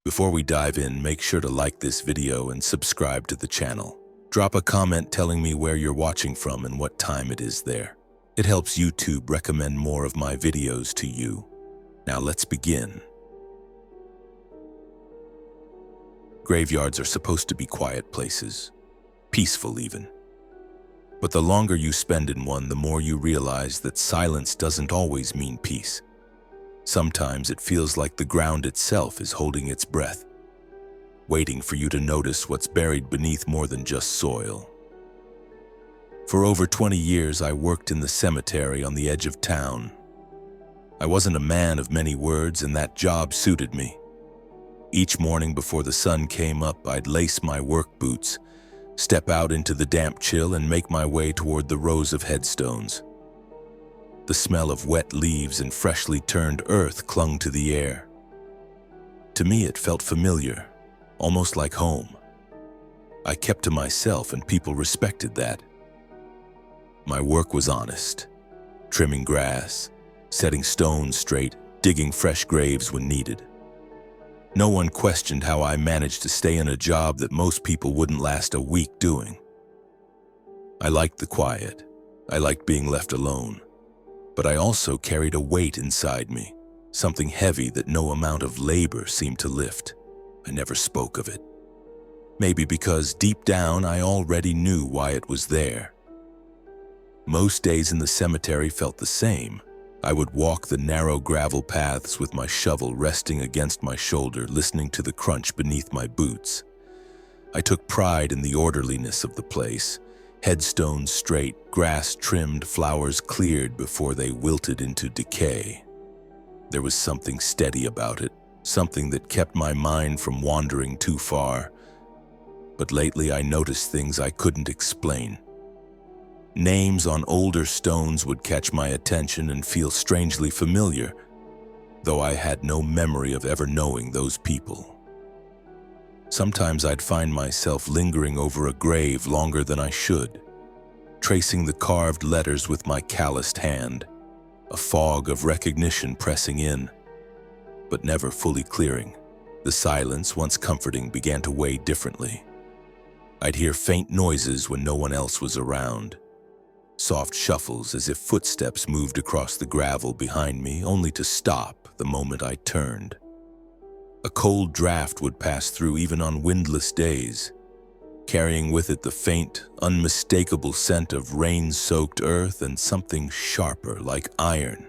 Before we dive in, make sure to like this video and subscribe to the channel. Drop a comment telling me where you're watching from and what time it is there. It helps YouTube recommend more of my videos to you. Now let's begin. Graveyards are supposed to be quiet places, peaceful even. But the longer you spend in one, the more you realize that silence doesn't always mean peace. Sometimes it feels like the ground itself is holding its breath, waiting for you to notice what's buried beneath more than just soil. For over 20 years, I worked in the cemetery on the edge of town. I wasn't a man of many words, and that job suited me. Each morning before the sun came up, I'd lace my work boots, step out into the damp chill, and make my way toward the rows of headstones. The smell of wet leaves and freshly turned earth clung to the air. To me, it felt familiar, almost like home. I kept to myself, and people respected that. My work was honest, trimming grass, setting stones straight, digging fresh graves when needed. No one questioned how I managed to stay in a job that most people wouldn't last a week doing. I liked the quiet. I liked being left alone. But I also carried a weight inside me, something heavy that no amount of labor seemed to lift. I never spoke of it. Maybe because deep down I already knew why it was there. Most days in the cemetery felt the same. I would walk the narrow gravel paths with my shovel resting against my shoulder, listening to the crunch beneath my boots. I took pride in the orderliness of the place. Headstones straight, grass trimmed, flowers cleared before they wilted into decay. There was something steady about it, something that kept my mind from wandering too far. But lately I noticed things I couldn't explain. Names on older stones would catch my attention and feel strangely familiar, though I had no memory of ever knowing those people. Sometimes I'd find myself lingering over a grave longer than I should, tracing the carved letters with my calloused hand, a fog of recognition pressing in, but never fully clearing. The silence, once comforting, began to weigh differently. I'd hear faint noises when no one else was around, soft shuffles as if footsteps moved across the gravel behind me, only to stop the moment I turned. A cold draft would pass through even on windless days, carrying with it the faint, unmistakable scent of rain-soaked earth and something sharper like iron.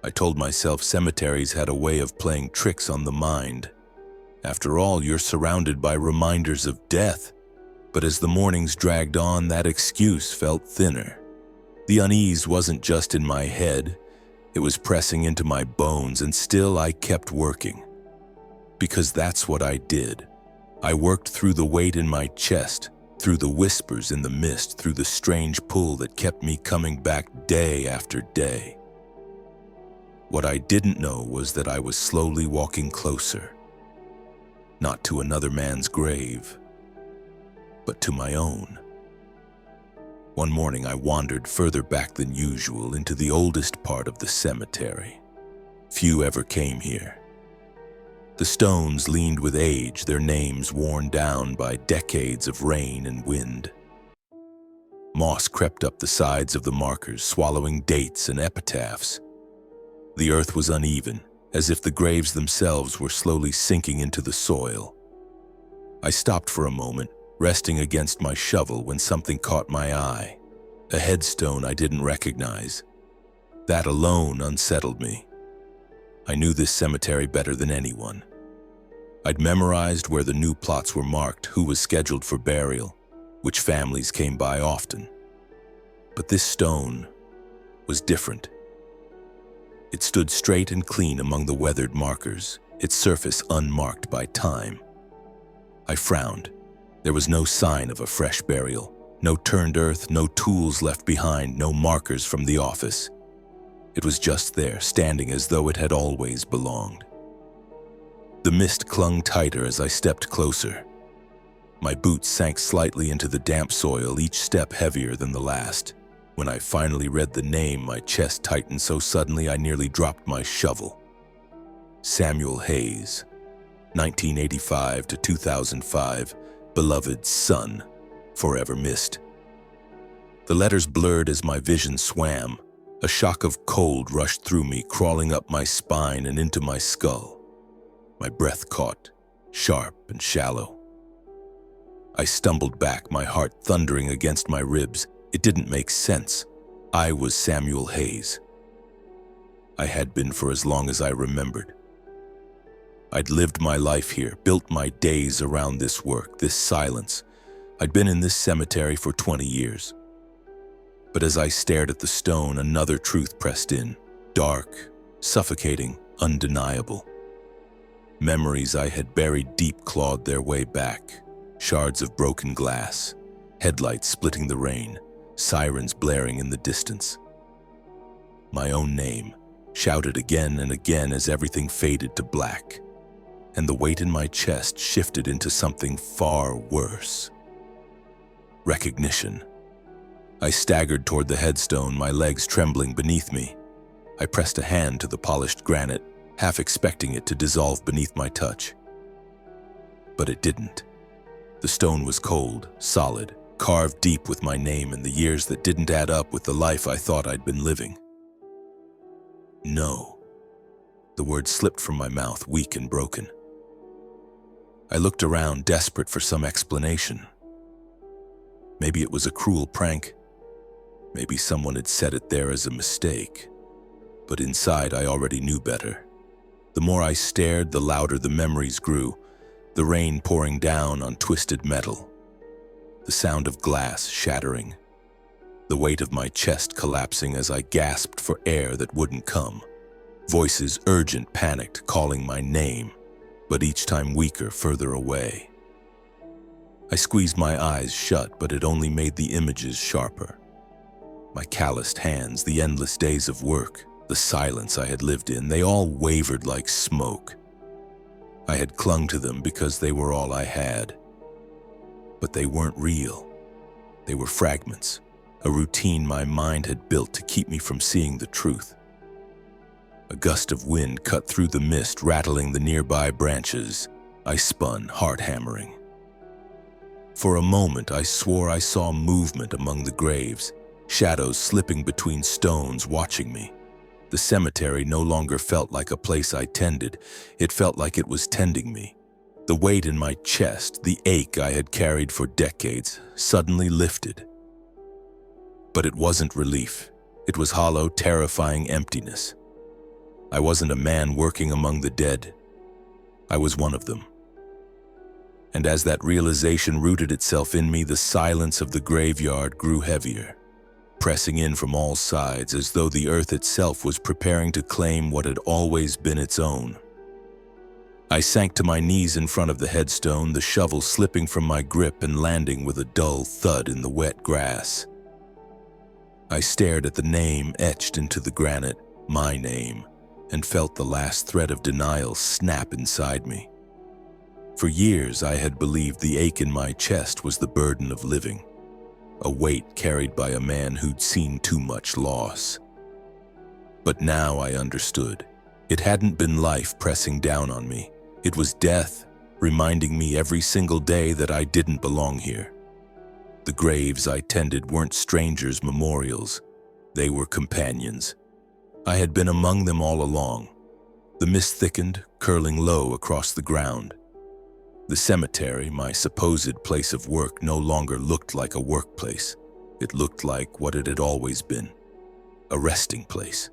I told myself cemeteries had a way of playing tricks on the mind. After all, you're surrounded by reminders of death. But as the mornings dragged on, that excuse felt thinner. The unease wasn't just in my head, it was pressing into my bones, and still I kept working. Because that's what I did. I worked through the weight in my chest, through the whispers in the mist, through the strange pull that kept me coming back day after day. What I didn't know was that I was slowly walking closer, not to another man's grave, but to my own. One morning I wandered further back than usual into the oldest part of the cemetery. Few ever came here. The stones leaned with age, their names worn down by decades of rain and wind. Moss crept up the sides of the markers, swallowing dates and epitaphs. The earth was uneven, as if the graves themselves were slowly sinking into the soil. I stopped for a moment, resting against my shovel, when something caught my eye. A headstone I didn't recognize. That alone unsettled me. I knew this cemetery better than anyone. I'd memorized where the new plots were marked, who was scheduled for burial, which families came by often. But this stone was different. It stood straight and clean among the weathered markers, its surface unmarked by time. I frowned. There was no sign of a fresh burial, no turned earth, no tools left behind, no markers from the office. It was just there, standing as though it had always belonged. The mist clung tighter as I stepped closer. My boots sank slightly into the damp soil, each step heavier than the last. When I finally read the name, my chest tightened so suddenly I nearly dropped my shovel. Samuel Hayes. 1985 to 2005, beloved son, forever missed. The letters blurred as my vision swam. A shock of cold rushed through me, crawling up my spine and into my skull. My breath caught, sharp and shallow. I stumbled back, my heart thundering against my ribs. It didn't make sense. I was Samuel Hayes. I had been for as long as I remembered. I'd lived my life here, built my days around this work, this silence. I'd been in this cemetery for 20 years. But as I stared at the stone, another truth pressed in, dark, suffocating, undeniable. Memories I had buried deep clawed their way back, shards of broken glass, headlights splitting the rain, sirens blaring in the distance. My own name, shouted again and again as everything faded to black, and the weight in my chest shifted into something far worse. Recognition. I staggered toward the headstone, my legs trembling beneath me. I pressed a hand to the polished granite, half expecting it to dissolve beneath my touch. But it didn't. The stone was cold, solid, carved deep with my name and the years that didn't add up with the life I thought I'd been living. No. The word slipped from my mouth, weak and broken. I looked around, desperate for some explanation. Maybe it was a cruel prank. Maybe someone had set it there as a mistake. But inside, I already knew better. The more I stared, the louder the memories grew, the rain pouring down on twisted metal, the sound of glass shattering, the weight of my chest collapsing as I gasped for air that wouldn't come. Voices urgent, panicked, calling my name, but each time weaker, further away. I squeezed my eyes shut, but it only made the images sharper. My calloused hands, the endless days of work, the silence I had lived in, they all wavered like smoke. I had clung to them because they were all I had. But they weren't real. They were fragments, a routine my mind had built to keep me from seeing the truth. A gust of wind cut through the mist, rattling the nearby branches. I spun, heart hammering. For a moment, I swore I saw movement among the graves, shadows slipping between stones, watching me. The cemetery no longer felt like a place I tended. It felt like it was tending me. The weight in my chest, the ache I had carried for decades, suddenly lifted. But it wasn't relief. It was hollow, terrifying emptiness. I wasn't a man working among the dead. I was one of them. And as that realization rooted itself in me, the silence of the graveyard grew heavier, pressing in from all sides as though the earth itself was preparing to claim what had always been its own. I sank to my knees in front of the headstone, the shovel slipping from my grip and landing with a dull thud in the wet grass. I stared at the name etched into the granite, my name, and felt the last thread of denial snap inside me. For years, I had believed the ache in my chest was the burden of living, a weight carried by a man who'd seen too much loss. But now I understood. It hadn't been life pressing down on me. It was death, reminding me every single day that I didn't belong here. The graves I tended weren't strangers' memorials. They were companions. I had been among them all along. The mist thickened, curling low across the ground. The cemetery, my supposed place of work, no longer looked like a workplace. It looked like what it had always been, a resting place.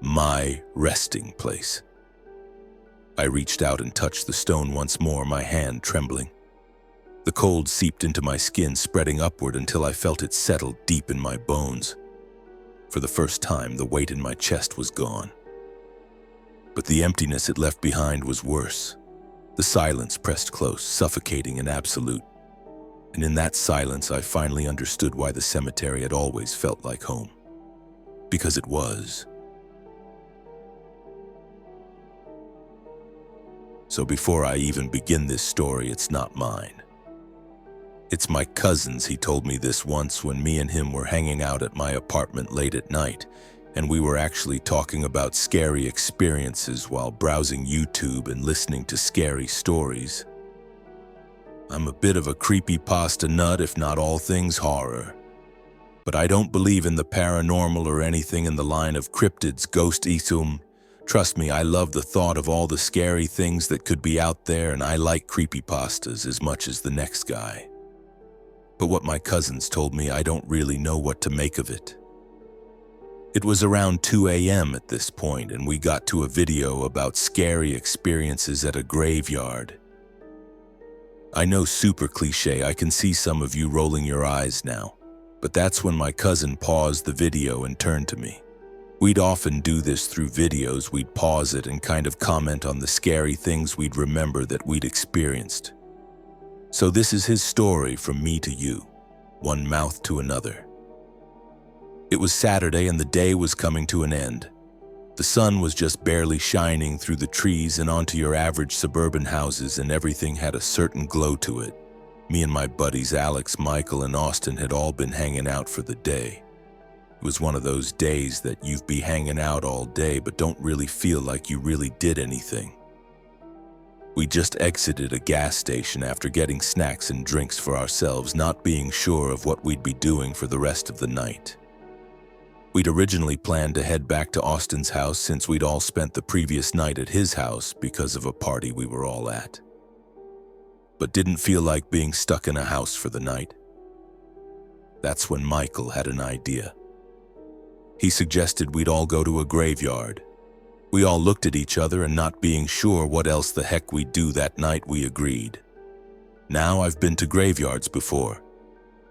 My resting place. I reached out and touched the stone once more, my hand trembling. The cold seeped into my skin, spreading upward until I felt it settle deep in my bones. For the first time, the weight in my chest was gone. But the emptiness it left behind was worse. The silence pressed close, suffocating and absolute. And in that silence, I finally understood why the cemetery had always felt like home. Because it was. So before I even begin this story, it's not mine. It's my cousin's. He told me this once when me and him were hanging out at my apartment late at night. and we were actually talking about scary experiences while browsing YouTube and listening to scary stories. I'm a bit of a creepypasta nut, if not all things horror. But I don't believe in the paranormal or anything in the line of cryptids, ghost-ism. Trust me, I love the thought of all the scary things that could be out there, and I like creepypastas as much as the next guy. But what my cousins told me, I don't really know what to make of it. It was around 2 a.m. at this point, and we got to a video about scary experiences at a graveyard. I know, super cliche, I can see some of you rolling your eyes now, but that's when my cousin paused the video and turned to me. We'd often do this through videos. We'd pause it and kind of comment on the scary things we'd remember that we'd experienced. So this is his story from me to you, one mouth to another. It was Saturday and the day was coming to an end. The sun was just barely shining through the trees and onto your average suburban houses, and everything had a certain glow to it. Me and my buddies Alex, Michael, and Austin had all been hanging out for the day. It was one of those days that you've been hanging out all day but don't really feel like you really did anything. We just exited a gas station after getting snacks and drinks for ourselves, not being sure of what we'd be doing for the rest of the night. We'd originally planned to head back to Austin's house since we'd all spent the previous night at his house because of a party we were all at. But didn't feel like being stuck in a house for the night. That's when Michael had an idea. He suggested we'd all go to a graveyard. We all looked at each other, and not being sure what else the heck we'd do that night, we agreed. Now, I've been to graveyards before,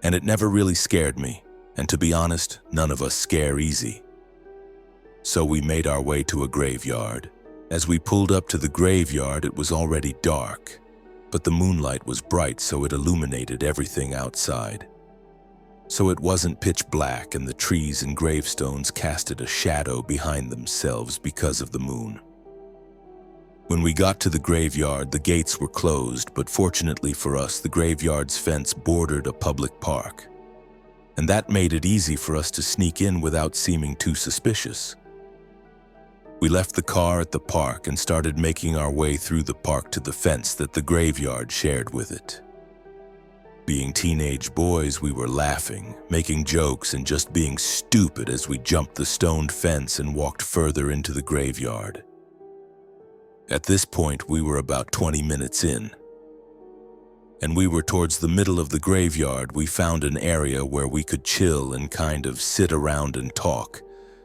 and it never really scared me. And to be honest, none of us scare easy. So we made our way to a graveyard. As we pulled up to the graveyard, it was already dark, but the moonlight was bright, so it illuminated everything outside. So it wasn't pitch black, and the trees and gravestones casted a shadow behind themselves because of the moon. When we got to the graveyard, the gates were closed, but fortunately for us, the graveyard's fence bordered a public park. And that made it easy for us to sneak in without seeming too suspicious. We left the car at the park and started making our way through the park to the fence that the graveyard shared with it. Being teenage boys, we were laughing, making jokes, and just being stupid as we jumped the stoned fence and walked further into the graveyard. At this point, we were about 20 minutes in. And we were towards the middle of the graveyard. We found an area where we could chill and kind of sit around and talk,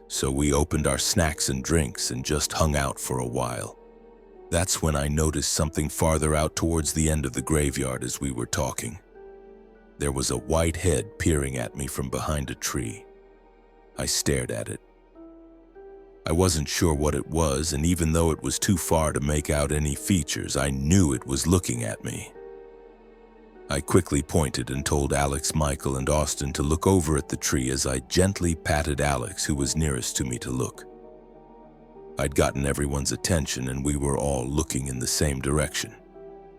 so we opened our snacks and drinks and just hung out for a while. That's when I noticed something farther out towards the end of the graveyard as we were talking. There was a white head peering at me from behind a tree. I stared at it. I wasn't sure what it was, and even though it was too far to make out any features, I knew it was looking at me. I quickly pointed and told Alex, Michael, and Austin to look over at the tree as I gently patted Alex, who was nearest to me, to look. I'd gotten everyone's attention, and we were all looking in the same direction.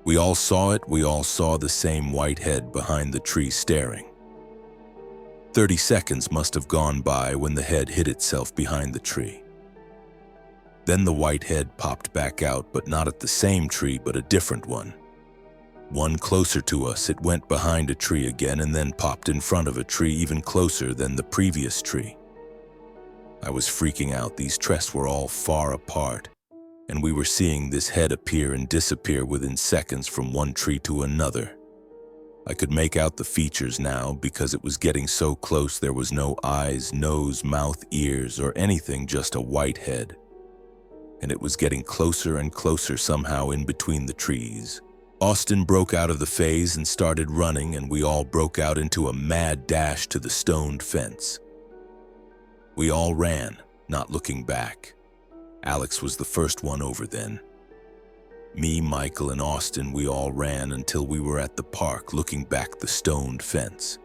We all saw it. We all saw the same white head behind the tree staring. 30 seconds must have gone by when the head hid itself behind the tree. Then the white head popped back out, but not at the same tree, but a different one. One closer to us. It went behind a tree again and then popped in front of a tree even closer than the previous tree. I was freaking out. These trees were all far apart, and we were seeing this head appear and disappear within seconds from one tree to another. I could make out the features now because it was getting so close. There was no eyes, nose, mouth, ears, or anything, just a white head. And it was getting closer and closer somehow in between the trees. Austin broke out of the phase and started running, and we all broke out into a mad dash to the stoned fence. We all ran, not looking back. Alex was the first one over then. Me, Michael, and Austin, we all ran until we were at the park looking back the stoned fence.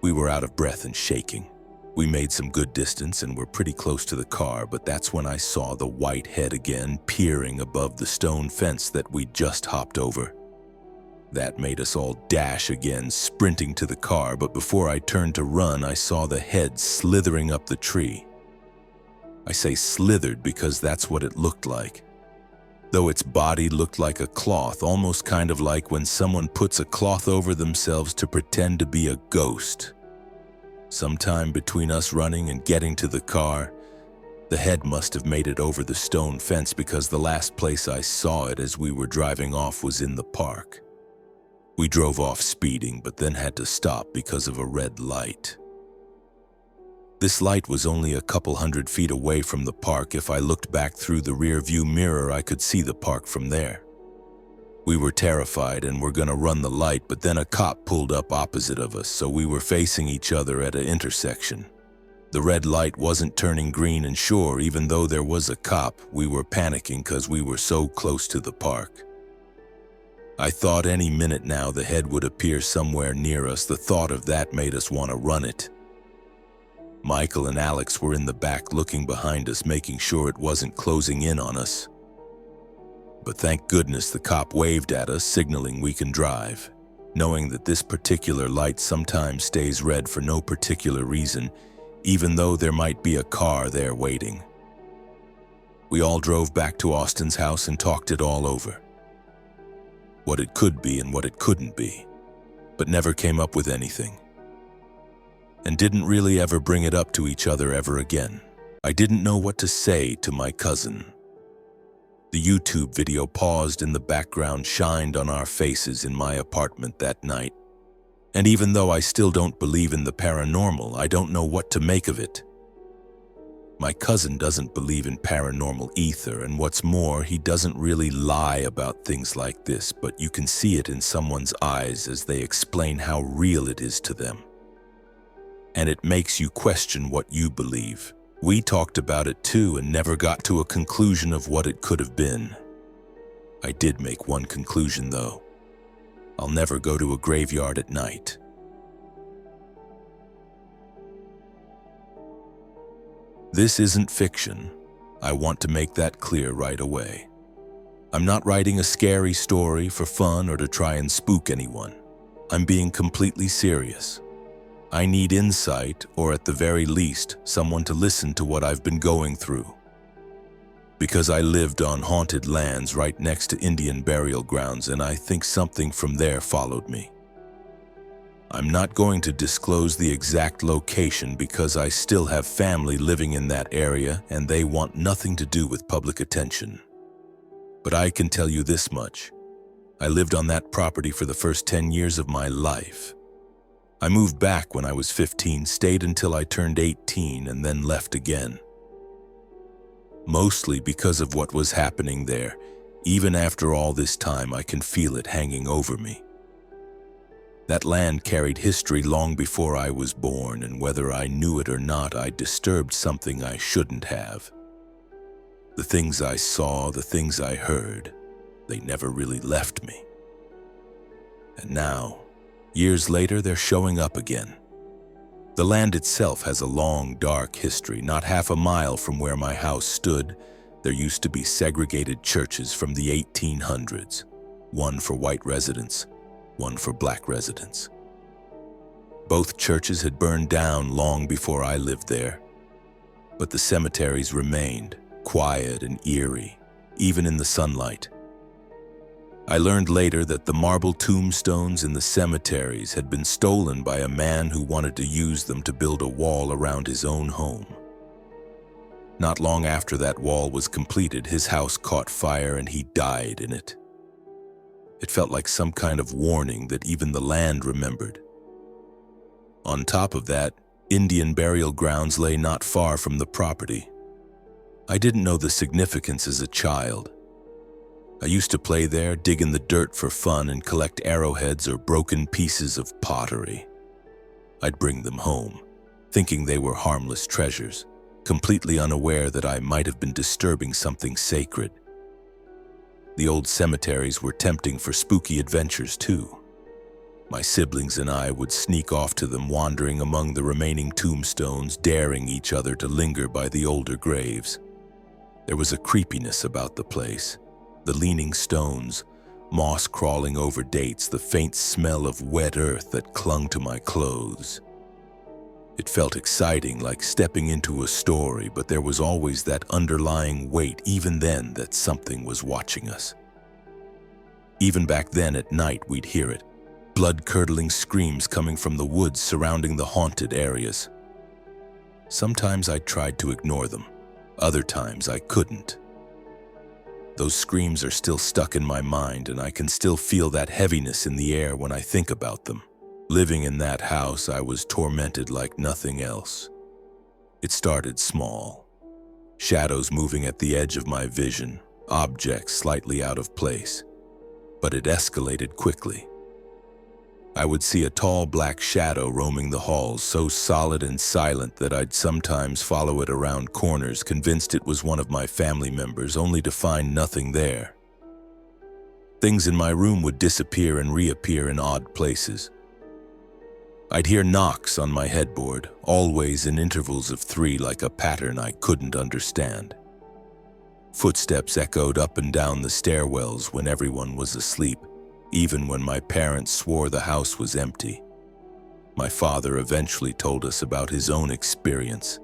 We were out of breath and shaking. We made some good distance and were pretty close to the car, but that's when I saw the white head again peering above the stone fence that we'd just hopped over. That made us all dash again, sprinting to the car, but before I turned to run, I saw the head slithering up the tree. I say slithered because that's what it looked like. Though its body looked like a cloth, almost kind of like when someone puts a cloth over themselves to pretend to be a ghost. Sometime between us running and getting to the car, the head must have made it over the stone fence because the last place I saw it as we were driving off was in the park. We drove off speeding, but then had to stop because of a red light. This light was only a couple 100 feet away from the park. If I looked back through the rear view mirror, I could see the park from there. We were terrified and were gonna run the light, but then a cop pulled up opposite of us, so we were facing each other at an intersection. The red light wasn't turning green, and sure, even though there was a cop, we were panicking because we were so close to the park. I thought any minute now the head would appear somewhere near us. The thought of that made us want to run it. Michael and Alex were in the back looking behind us, making sure it wasn't closing in on us. But thank goodness the cop waved at us, signaling we can drive. Knowing that this particular light sometimes stays red for no particular reason, even though there might be a car there waiting. We all drove back to Austin's house and talked it all over. What it could be and what it couldn't be, but never came up with anything. And didn't really ever bring it up to each other ever again. I didn't know what to say to my cousin. The YouTube video paused in the background shined on our faces in my apartment that night. And even though I still don't believe in the paranormal, I don't know what to make of it. My cousin doesn't believe in paranormal either, and what's more, he doesn't really lie about things like this, but you can see it in someone's eyes as they explain how real it is to them. And it makes you question what you believe. We talked about it too and never got to a conclusion of what it could have been. I did make one conclusion though. I'll never go to a graveyard at night. This isn't fiction. I want to make that clear right away. I'm not writing a scary story for fun or to try and spook anyone. I'm being completely serious. I need insight, or at the very least, someone to listen to what I've been going through. Because I lived on haunted lands right next to Indian burial grounds, and I think something from there followed me. I'm not going to disclose the exact location because I still have family living in that area and they want nothing to do with public attention. But I can tell you this much. I lived on that property for the first 10 years of my life. I moved back when I was 15, stayed until I turned 18, and then left again. Mostly because of what was happening there. Even after all this time, I can feel it hanging over me. That land carried history long before I was born, and whether I knew it or not, I disturbed something I shouldn't have. The things I saw, the things I heard, they never really left me. And now, years later, they're showing up again. The land itself has a long, dark history. Not half a mile from where my house stood, there used to be segregated churches from the 1800s. One for white residents, one for black residents. Both churches had burned down long before I lived there. But the cemeteries remained, quiet and eerie, even in the sunlight. I learned later that the marble tombstones in the cemeteries had been stolen by a man who wanted to use them to build a wall around his own home. Not long after that wall was completed, his house caught fire and he died in it. It felt like some kind of warning that even the land remembered. On top of that, Indian burial grounds lay not far from the property. I didn't know the significance as a child. I used to play there, dig in the dirt for fun, and collect arrowheads or broken pieces of pottery. I'd bring them home, thinking they were harmless treasures, completely unaware that I might have been disturbing something sacred. The old cemeteries were tempting for spooky adventures too. My siblings and I would sneak off to them, wandering among the remaining tombstones, daring each other to linger by the older graves. There was a creepiness about the place. The leaning stones, moss crawling over dates, the faint smell of wet earth that clung to my clothes. It felt exciting, like stepping into a story, but there was always that underlying weight, even then, that something was watching us. Even back then at night, we'd hear it, blood-curdling screams coming from the woods surrounding the haunted areas. Sometimes I tried to ignore them. Other times I couldn't. Those screams are still stuck in my mind, and I can still feel that heaviness in the air when I think about them. Living in that house, I was tormented like nothing else. It started small. Shadows moving at the edge of my vision, objects slightly out of place. But it escalated quickly. I would see a tall black shadow roaming the halls, so solid and silent that I'd sometimes follow it around corners, convinced it was one of my family members, only to find nothing there. Things in my room would disappear and reappear in odd places. I'd hear knocks on my headboard, always in intervals of 3, like a pattern I couldn't understand. Footsteps echoed up and down the stairwells when everyone was asleep, even when my parents swore the house was empty. My father eventually told us about his own experience.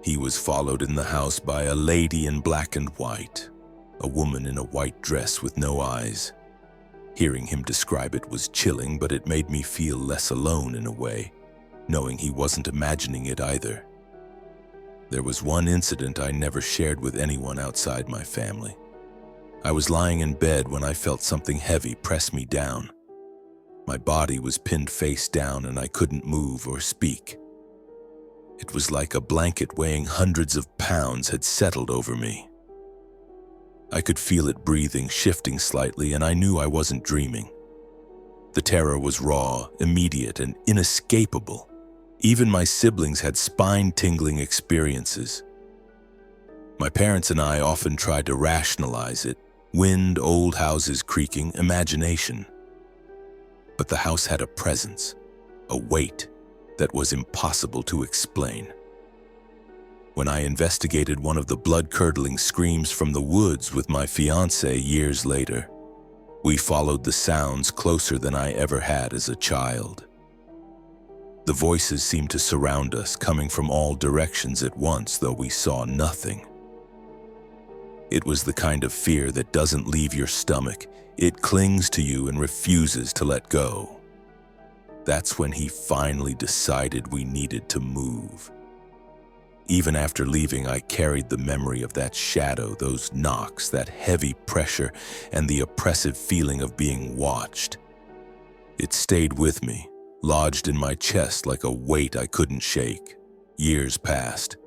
He was followed in the house by a lady in black and white, a woman in a white dress with no eyes. Hearing him describe it was chilling, but it made me feel less alone in a way, knowing he wasn't imagining it either. There was one incident I never shared with anyone outside my family. I was lying in bed when I felt something heavy press me down. My body was pinned face down and I couldn't move or speak. It was like a blanket weighing hundreds of pounds had settled over me. I could feel it breathing, shifting slightly, and I knew I wasn't dreaming. The terror was raw, immediate, and inescapable. Even my siblings had spine-tingling experiences. My parents and I often tried to rationalize it. Wind, old houses creaking, imagination. But the house had a presence, a weight that was impossible to explain. When I investigated one of the blood-curdling screams from the woods with my fiancé years later, we followed the sounds closer than I ever had as a child. The voices seemed to surround us, coming from all directions at once, though we saw nothing. It was the kind of fear that doesn't leave your stomach. It clings to you and refuses to let go. That's when he finally decided we needed to move. Even after leaving, I carried the memory of that shadow, those knocks, that heavy pressure, and the oppressive feeling of being watched. It stayed with me, lodged in my chest like a weight I couldn't shake. Years passed.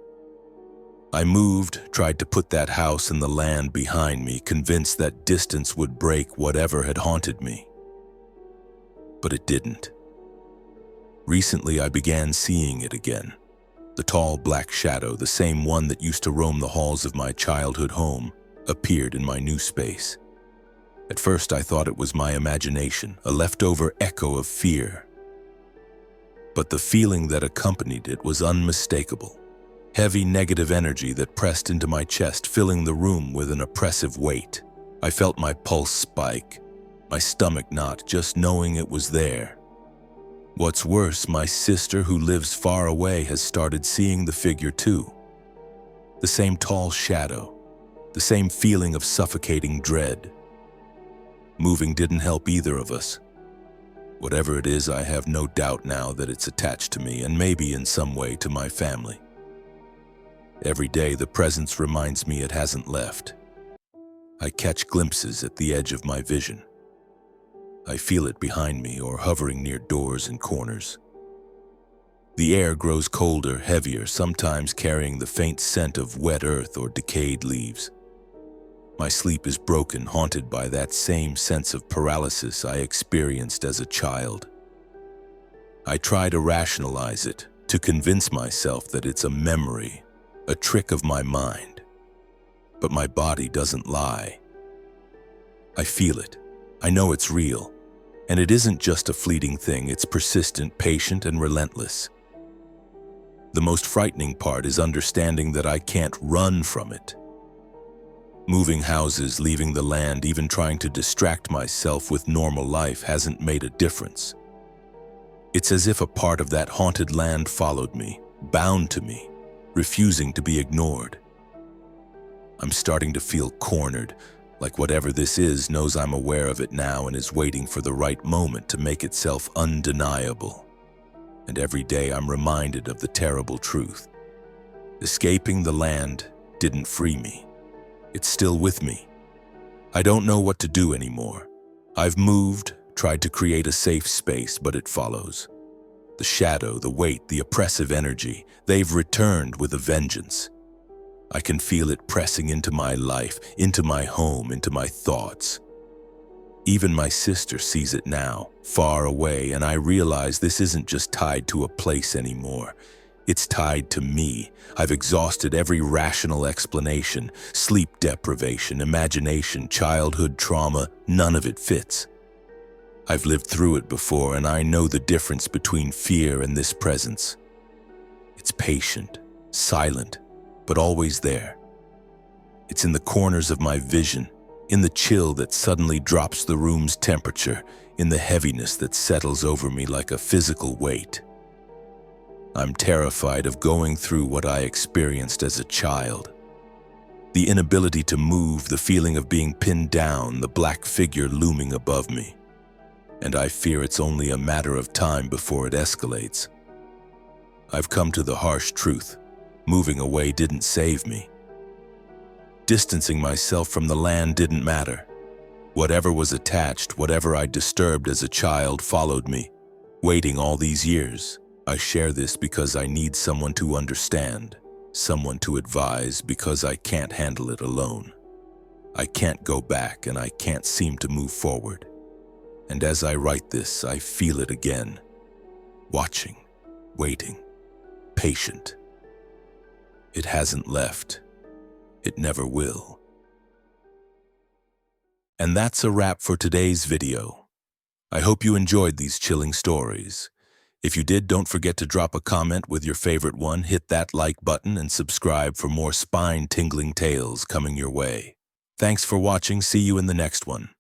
I moved, tried to put that house and the land behind me, convinced that distance would break whatever had haunted me. But it didn't. Recently, I began seeing it again. The tall black shadow, the same one that used to roam the halls of my childhood home, appeared in my new space. At first, I thought it was my imagination, a leftover echo of fear. But the feeling that accompanied it was unmistakable. Heavy negative energy that pressed into my chest, filling the room with an oppressive weight. I felt my pulse spike, my stomach knot, just knowing it was there. What's worse, my sister, who lives far away, has started seeing the figure too. The same tall shadow, the same feeling of suffocating dread. Moving didn't help either of us. Whatever it is, I have no doubt now that it's attached to me and maybe in some way to my family. Every day, the presence reminds me it hasn't left. I catch glimpses at the edge of my vision. I feel it behind me or hovering near doors and corners. The air grows colder, heavier, sometimes carrying the faint scent of wet earth or decayed leaves. My sleep is broken, haunted by that same sense of paralysis I experienced as a child. I try to rationalize it, to convince myself that it's a memory, a trick of my mind. But my body doesn't lie. I feel it. I know it's real. And it isn't just a fleeting thing, it's persistent, patient, and relentless. The most frightening part is understanding that I can't run from it. Moving houses, leaving the land, even trying to distract myself with normal life hasn't made a difference. It's as if a part of that haunted land followed me, bound to me, refusing to be ignored. I'm starting to feel cornered, like whatever this is knows I'm aware of it now and is waiting for the right moment to make itself undeniable. And every day I'm reminded of the terrible truth. Escaping the land didn't free me. It's still with me. I don't know what to do anymore. I've moved, tried to create a safe space, but it follows. The shadow, the weight, the oppressive energy, they've returned with a vengeance. I can feel it pressing into my life, into my home, into my thoughts. Even my sister sees it now, far away, and I realize this isn't just tied to a place anymore. It's tied to me. I've exhausted every rational explanation, sleep deprivation, imagination, childhood trauma, none of it fits. I've lived through it before, and I know the difference between fear and this presence. It's patient, silent, but always there. It's in the corners of my vision, in the chill that suddenly drops the room's temperature, in the heaviness that settles over me like a physical weight. I'm terrified of going through what I experienced as a child. The inability to move, the feeling of being pinned down, the black figure looming above me. And I fear it's only a matter of time before it escalates. I've come to the harsh truth. Moving away didn't save me. Distancing myself from the land didn't matter. Whatever was attached, whatever I disturbed as a child followed me, waiting all these years. I share this because I need someone to understand, someone to advise because I can't handle it alone. I can't go back and I can't seem to move forward. And as I write this, I feel it again. Watching, waiting, patient. It hasn't left. It never will. And that's a wrap for today's video. I hope you enjoyed these chilling stories. If you did, don't forget to drop a comment with your favorite one, hit that like button, and subscribe for more spine-tingling tales coming your way. Thanks for watching. See you in the next one.